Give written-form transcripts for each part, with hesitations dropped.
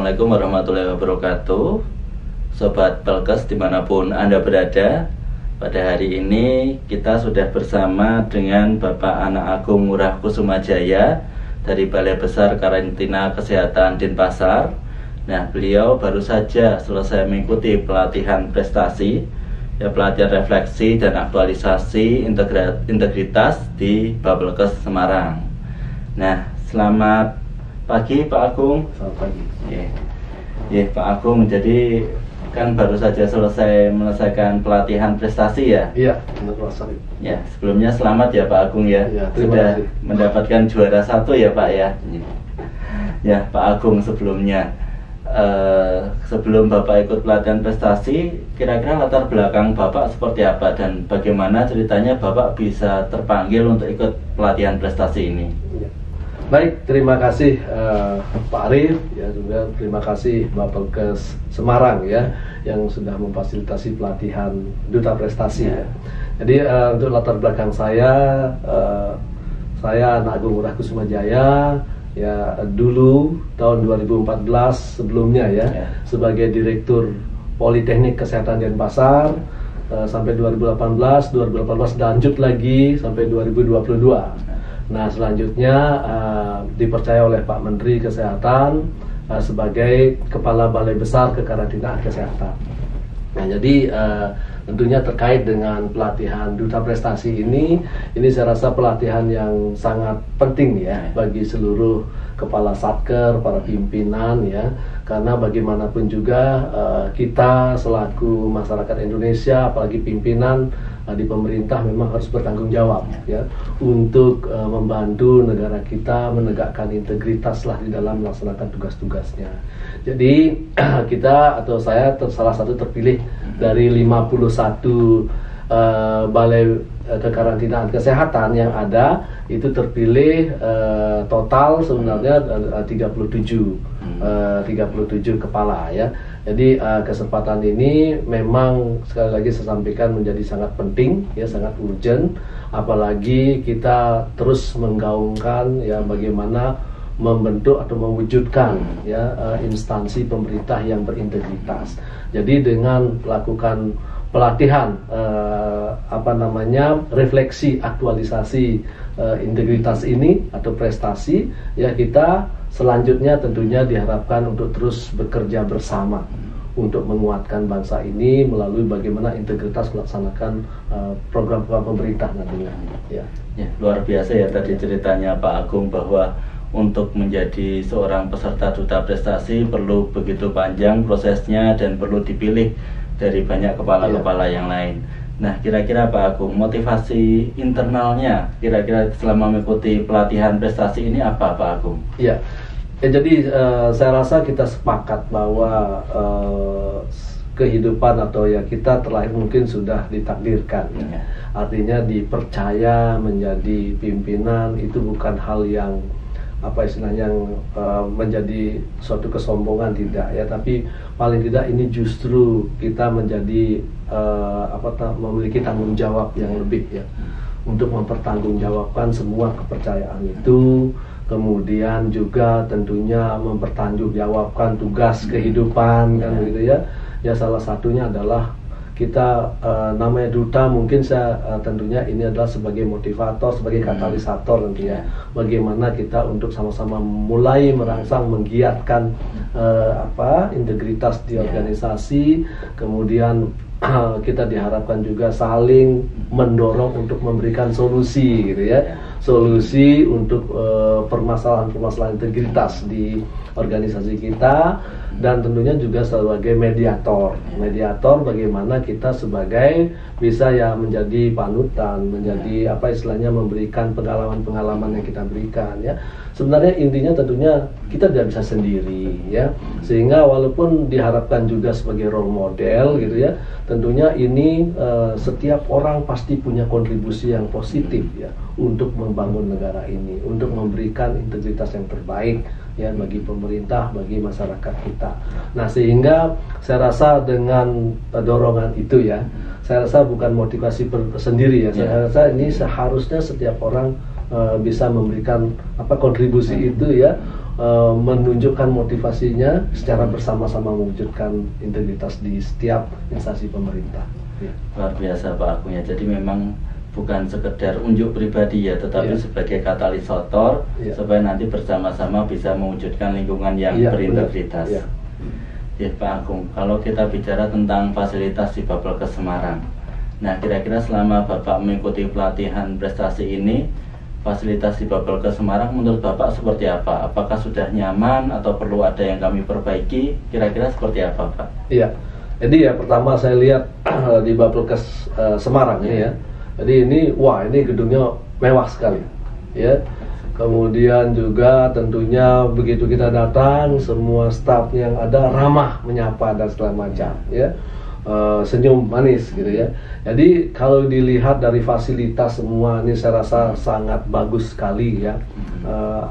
Assalamualaikum warahmatullahi wabarakatuh. Sobat Pelkes dimanapun Anda berada, pada hari ini kita sudah bersama dengan Bapak Anak Agung Ngurah Kusumajaya dari Balai Besar Karantina Kesehatan Denpasar. Nah, beliau baru saja selesai mengikuti pelatihan prestasi, pelatihan refleksi dan aktualisasi integritas di Bapelkes Semarang. Nah, selamat pagi Pak Agung. Selamat pagi. Pak Agung, jadi kan baru saja selesai menyelesaikan pelatihan prestasi ya? Iya, benar Pak. Ya, sebelumnya selamat ya Pak Agung ya. Sudah kasih. Mendapatkan juara 1 ya Pak ya. Ya Pak Agung, sebelumnya sebelum Bapak ikut pelatihan prestasi, kira-kira latar belakang Bapak seperti apa dan bagaimana ceritanya Bapak bisa terpanggil untuk ikut pelatihan prestasi ini? Ya. Baik, terima kasih Pak Arif, ya juga terima kasih Bapelkes Semarang ya yang sudah memfasilitasi pelatihan duta prestasi ya. Jadi untuk latar belakang saya Anak Agung Ngurah Kusumajaya ya, dulu tahun 2014 sebelumnya ya sebagai Direktur Politeknik Kesehatan Denpasar sampai 2018 lanjut lagi sampai 2022. Nah, selanjutnya dipercaya oleh Pak Menteri Kesehatan sebagai Kepala Balai Besar Kekarantinaan Kesehatan. Nah, jadi tentunya terkait dengan pelatihan duta prestasi ini saya rasa pelatihan yang sangat penting ya bagi seluruh kepala satker, para pimpinan ya, karena bagaimanapun juga kita selaku masyarakat Indonesia, apalagi pimpinan di pemerintah memang harus bertanggung jawab ya untuk membantu negara kita menegakkan integritas lah di dalam melaksanakan tugas-tugasnya. Jadi kita atau saya salah satu terpilih dari 51 balai kekarantinaan kesehatan yang ada, itu terpilih total sebenarnya 37 kepala ya. Jadi kesempatan ini memang sekali lagi saya sampaikan menjadi sangat penting ya, sangat urgent, apalagi kita terus menggaungkan ya bagaimana membentuk atau mewujudkan ya instansi pemerintah yang berintegritas. Jadi dengan melakukan pelatihan refleksi aktualisasi integritas ini atau prestasi ya, kita selanjutnya tentunya diharapkan untuk terus bekerja bersama untuk menguatkan bangsa ini melalui bagaimana integritas melaksanakan program-program pemerintah nantinya ya. Luar biasa ya tadi ceritanya Pak Agung, bahwa untuk menjadi seorang peserta duta prestasi perlu begitu panjang prosesnya dan perlu dipilih dari banyak kepala-kepala yang lain. Nah, kira-kira Pak Agung, motivasi internalnya kira-kira selama mengikuti pelatihan prestasi ini apa Pak Agung? Ya, jadi saya rasa kita sepakat bahwa kehidupan atau ya kita terlahir mungkin sudah ditakdirkan ya. Artinya dipercaya menjadi pimpinan itu bukan hal yang menjadi suatu kesombongan, tidak ya, tapi paling tidak ini justru kita menjadi memiliki tanggung jawab yang lebih ya untuk mempertanggungjawabkan semua kepercayaan itu, kemudian juga tentunya mempertanggungjawabkan tugas kehidupan kan begitu ya. Ya, salah satunya adalah kita namanya duta, mungkin saya tentunya ini adalah sebagai motivator, sebagai katalisator tentunya bagaimana kita untuk sama-sama mulai merangsang menggiatkan integritas di organisasi, kemudian kita diharapkan juga saling mendorong untuk memberikan solusi gitu ya, solusi untuk permasalahan-permasalahan integritas di organisasi kita, dan tentunya juga sebagai mediator bagaimana kita sebagai bisa ya menjadi panutan, menjadi memberikan pengalaman-pengalaman yang kita berikan ya. Sebenarnya intinya tentunya kita tidak bisa sendiri ya, sehingga walaupun diharapkan juga sebagai role model gitu ya, tentunya ini setiap orang pasti punya kontribusi yang positif ya untuk membangun negara ini, untuk memberikan integritas yang terbaik ya bagi pemerintah, bagi masyarakat kita. Nah, sehingga saya rasa dengan dorongan itu ya, saya rasa bukan motivasi sendiri ya. Saya rasa ini seharusnya setiap orang bisa memberikan kontribusi itu ya menunjukkan motivasinya secara bersama-sama mewujudkan integritas di setiap instansi pemerintah. Ya. Luar biasa Pak Agung ya. Jadi memang bukan sekedar unjuk pribadi ya, tetapi sebagai katalisator supaya nanti bersama-sama bisa mewujudkan lingkungan yang berintegritas. Ya. Ya Pak Agung, kalau kita bicara tentang fasilitas di Bapelkes Semarang, nah kira-kira selama Bapak mengikuti pelatihan prestasi ini, fasilitas di Bapelkes Semarang menurut Bapak seperti apa? Apakah sudah nyaman atau perlu ada yang kami perbaiki? Kira-kira seperti apa Pak? Iya, jadi ya pertama saya lihat di Bapelkes Semarang ini ya. Jadi ini gedungnya mewah sekali, ya. Kemudian juga tentunya begitu kita datang, semua staf yang ada ramah menyapa dan segala macam, ya. Senyum manis gitu ya. Jadi kalau dilihat dari fasilitas semua ini saya rasa sangat bagus sekali ya.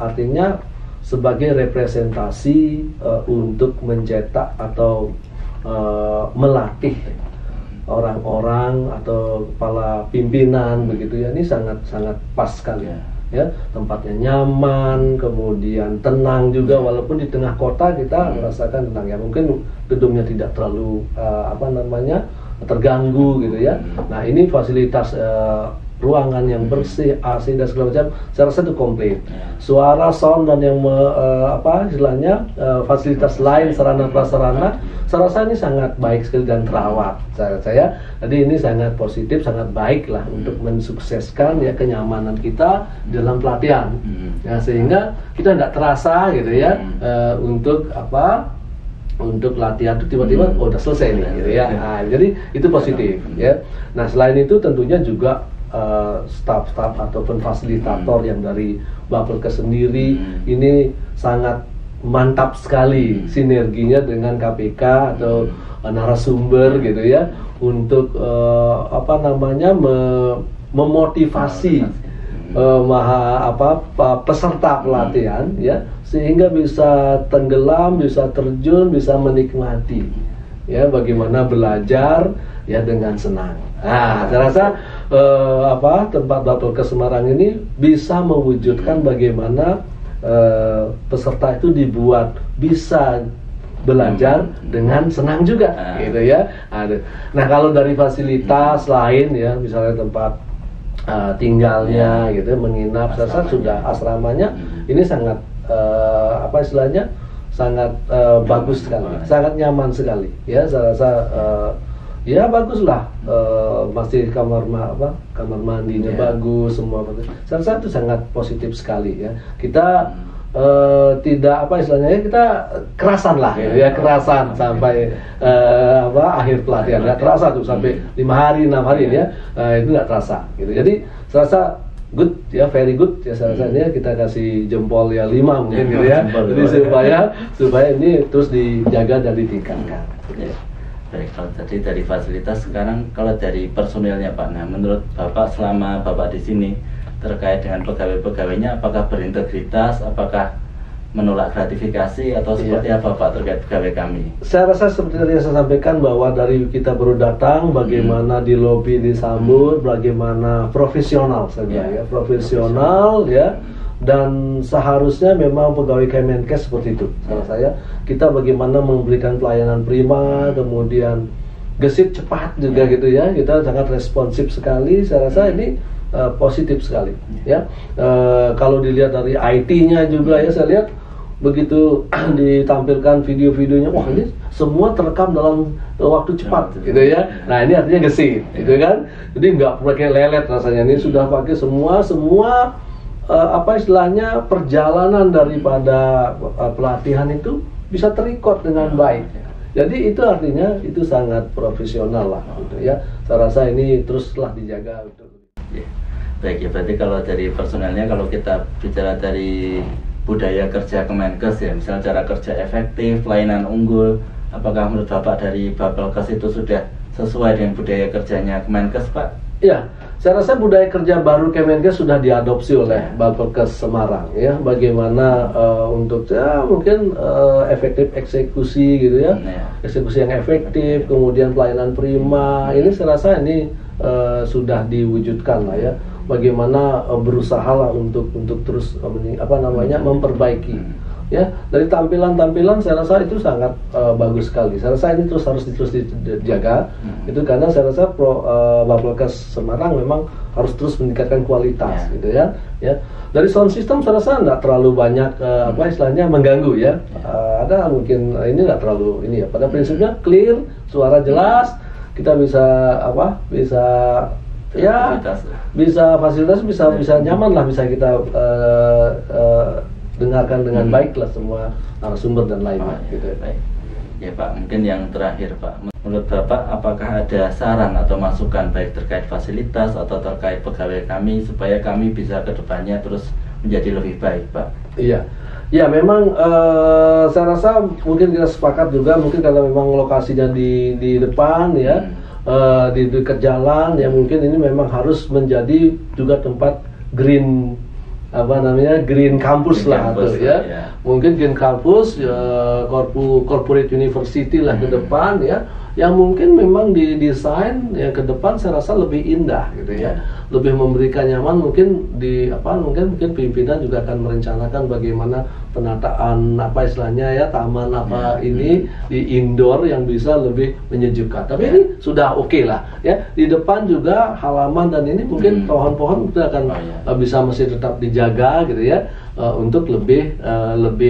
Artinya sebagai representasi untuk mencetak atau melatih orang-orang atau kepala pimpinan begitu ya, ini sangat pas sekali ya. Tempatnya nyaman, kemudian tenang juga, walaupun di tengah kota kita merasakan tenang ya. Mungkin gedungnya tidak terlalu terganggu gitu ya. Nah ini fasilitas ruangan yang bersih, AC dan segala macam, saya rasa itu komplit. Suara, sound dan yang fasilitas lain, sarana prasarana, saya rasa ini sangat baik sekali dan terawat. Saya jadi ini sangat positif, sangat baik lah untuk mensukseskan ya kenyamanan kita dalam pelatihan. Ya, sehingga kita tidak terasa gitu ya untuk latihan itu tiba-tiba udah selesai nih gitu ya. Nah, jadi itu positif ya. Nah selain itu tentunya juga staf-staf ataupun fasilitator yang dari Bapelkes sendiri ini sangat mantap sekali sinerginya dengan KPK atau narasumber gitu ya untuk memotivasi peserta pelatihan ya, sehingga bisa tenggelam, bisa terjun, bisa menikmati ya bagaimana belajar ya dengan senang. Nah, saya rasa tempat Bapelkes Semarang ini bisa mewujudkan bagaimana peserta itu dibuat bisa belajar dengan senang juga, gitu ya. Nah, kalau dari fasilitas lain ya, misalnya tempat tinggalnya, gitu, menginap, saya rasa sudah asramanya ini sangat sangat bagus sekali, sangat nyaman sekali, ya. Saya rasa ya bagus lah, masih kamar mandinya bagus, semua bagus. Saya rasa itu sangat positif sekali ya. Kita tidak kita kerasan lah ya, kerasan sampai akhir pelatihan, nggak terasa tuh sampai 5 hari 6 hari ya, itu nggak terasa gitu. Jadi saya rasa good ya, very good ya, saya rasa ini kita kasih jempol ya 5 mungkin gitu ya. Jadi supaya ini terus dijaga dan ditingkatkan. Baik, kalau tadi dari fasilitas, sekarang kalau dari personilnya Pak, nah menurut Bapak selama Bapak di sini terkait dengan pegawai-pegawainya, apakah berintegritas, apakah menolak gratifikasi atau seperti apa Pak terkait pegawai kami? Saya rasa seperti yang saya sampaikan bahwa dari kita baru datang, bagaimana di lobi disambut, bagaimana profesional saja profesional ya. Dan seharusnya memang pegawai Kemenkes seperti itu. Salah saya, kita bagaimana memberikan pelayanan prima, kemudian gesit cepat juga gitu ya. Kita sangat responsif sekali. Saya rasa ini positif sekali ya. Kalau dilihat dari IT-nya juga ya, saya lihat begitu ditampilkan video-videonya, wah ini semua terekam dalam waktu cepat gitu ya. Nah ini artinya gesit gitu kan. Jadi nggak pakai lelet rasanya, ini sudah pakai semua perjalanan daripada pelatihan itu bisa terekod dengan baik. Jadi itu artinya itu sangat profesional lah gitu ya. Saya rasa ini teruslah dijaga untuk. Baik ya, berarti kalau dari personelnya, kalau kita bicara dari budaya kerja Kemenkes ya, misalnya cara kerja efektif, pelayanan unggul, apakah menurut Bapak dari Bapelkes itu sudah sesuai dengan budaya kerjanya Kemenkes Pak? Ya, saya rasa budaya kerja baru Kemenkes sudah diadopsi oleh Bapelkes Semarang ya. Bagaimana untuk mungkin efektif eksekusi gitu ya, eksekusi yang efektif, kemudian pelayanan prima. Ini saya rasa ini sudah diwujudkan lah ya. Bagaimana berusaha lah untuk terus memperbaiki ya. Dari tampilan saya rasa itu sangat bagus sekali. Saya rasa ini harus terus dijaga. Itu karena saya rasa Bapelkes Semarang memang harus terus meningkatkan kualitas gitu ya. Dari sound system saya rasa nggak terlalu banyak apa istilahnya mengganggu ya. Ada mungkin ini nggak terlalu ini ya. Pada prinsipnya clear, suara jelas, kita bisa fasilitas bisa nyaman lah, bisa kita dengarkan dengan baik lah semua narasumber dan lainnya gitu. Baik. Ya Pak, mungkin yang terakhir Pak, menurut Bapak apakah ada saran atau masukan baik terkait fasilitas atau terkait pegawai kami supaya kami bisa kedepannya terus menjadi lebih baik Pak? Iya, ya memang saya rasa mungkin kita sepakat juga, mungkin kalau memang lokasinya di depan ya, di dekat jalan ya, mungkin ini memang harus menjadi juga tempat green campus lah atau ya. Mungkin green campus corporate university lah ke depan ya, yang mungkin memang didesain ya ke depan saya rasa lebih indah gitu ya. Lebih memberikan nyaman, mungkin mungkin pimpinan juga akan merencanakan bagaimana penataan istilahnya ya, taman ini di indoor yang bisa lebih menyejukkan. Tapi ini sudah oke lah ya. Di depan juga halaman dan ini mungkin pohon-pohon kita akan masih tetap dijaga gitu ya, untuk lebih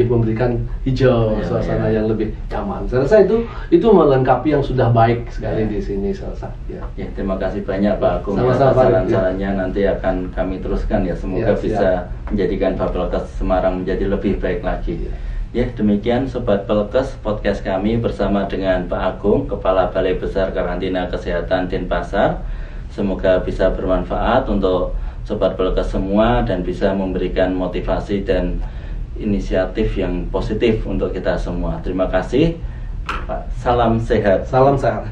memberikan hijau, suasana yang lebih nyaman. Saya rasa itu melengkapi yang sudah baik sekali di sini saya rasa. Ya, terima kasih banyak Pak Agung atas saran-sarannya, nanti akan kami teruskan ya, semoga bisa menjadikan Bapelkes Semarang menjadi lebih baik lagi. Ya, demikian Sobat Pelkes podcast kami bersama dengan Pak Agung, Kepala Balai Besar Karantina Kesehatan Denpasar. Semoga bisa bermanfaat untuk Sobat Pelkes semua dan bisa memberikan motivasi dan inisiatif yang positif untuk kita semua. Terima kasih Pak. Salam sehat. Salam sehat.